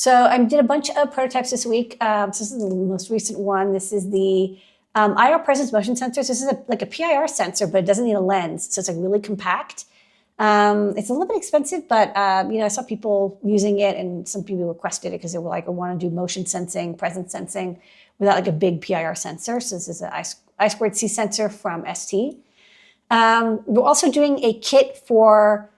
So I did a bunch of prototypes this week. This is the most recent one. This is the IR presence motion sensors. This is like a PIR sensor, but it doesn't need a lens. So it's like really compact. It's a little bit expensive, but I saw people using it, and some people requested it because they were like, I want to do motion sensing, presence sensing without like a big PIR sensor. So this is an I2C sensor from ST. We're also doing a kit for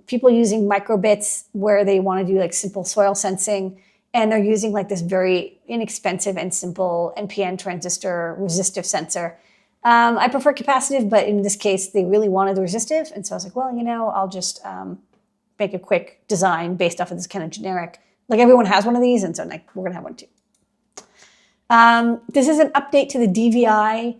people using microbits where they want to do like simple soil sensing, and they're using like this very inexpensive and simple NPN transistor resistive sensor. I prefer capacitive, but in this case, they really wanted the resistive. And so I was like, well, I'll just make a quick design based off of this kind of generic, like everyone has one of these. And so like, we're going to have one too. This is an update to the DVI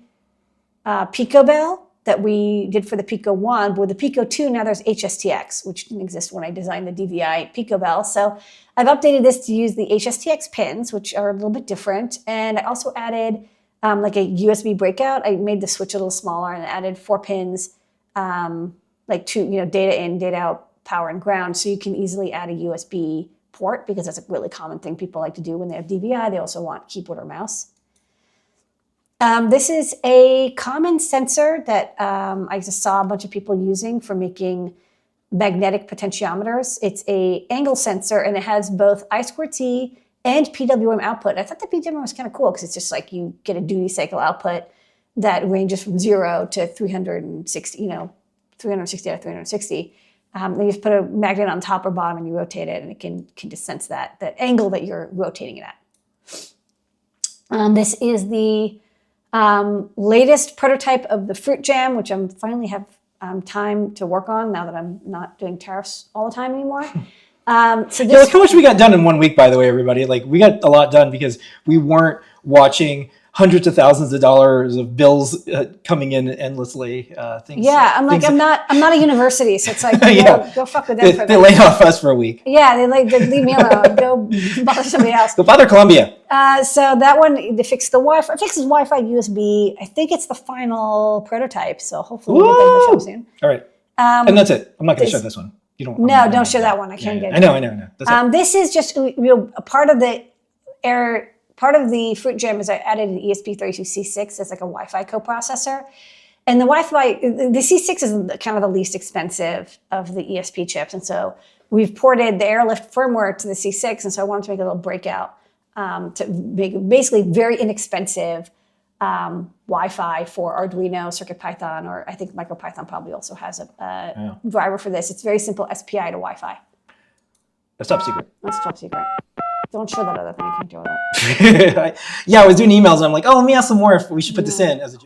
Pico Bell that we did for the Pico 1, but with the Pico 2, now there's HSTX, which didn't exist when I designed the DVI Pico Bell. So I've updated this to use the HSTX pins, which are a little bit different. And I also added like a USB breakout. I made the switch a little smaller and added 4 pins, like 2, data in, data out, power and ground. So you can easily add a USB port, because that's a really common thing people like to do when they have DVI. They also want keyboard or mouse. This is a common sensor that I just saw a bunch of people using for making magnetic potentiometers. It's a angle sensor, and it has both I2T and PWM output. I thought the PWM was kind of cool because it's just like you get a duty cycle output that ranges from 0 to 360, 360 out of 360. Then you just put a magnet on top or bottom and you rotate it, and it can just sense that angle that you're rotating it at. This is the latest prototype of the Fruit Jam, which I'm finally have time to work on now that I'm not doing tariffs all the time anymore. Look how much we got done in 1 week, by the way, everybody. Like, we got a lot done because we weren't watching hundreds of thousands of dollars of bills coming in endlessly. I'm not a university, so it's like go fuck with them. They laid off us for a week. Yeah, they leave me alone. Go bother somebody else. Go bother Columbia. So that one, they fixed the Wi-Fi. It fixes Wi-Fi USB. I think it's the final prototype, so hopefully we'll get them to show soon. All right, and that's it. I'm not going to show this one. You don't. Don't show that one. I can't get it. I know. That's this is just a part of the air. Part of the Fruit Jam is I added an ESP32C6 as like a Wi-Fi coprocessor. And the Wi-Fi, the C6 is kind of the least expensive of the ESP chips. And so we've ported the Airlift firmware to the C6. And so I wanted to make a little breakout to make basically very inexpensive Wi-Fi for Arduino, CircuitPython, or I think MicroPython probably also has a driver for this. It's very simple SPI to Wi-Fi. That's top secret. That's top secret. Don't show that other thing. I can't do it. I was doing emails and I'm like, let me ask some more if we should put this in as a joke.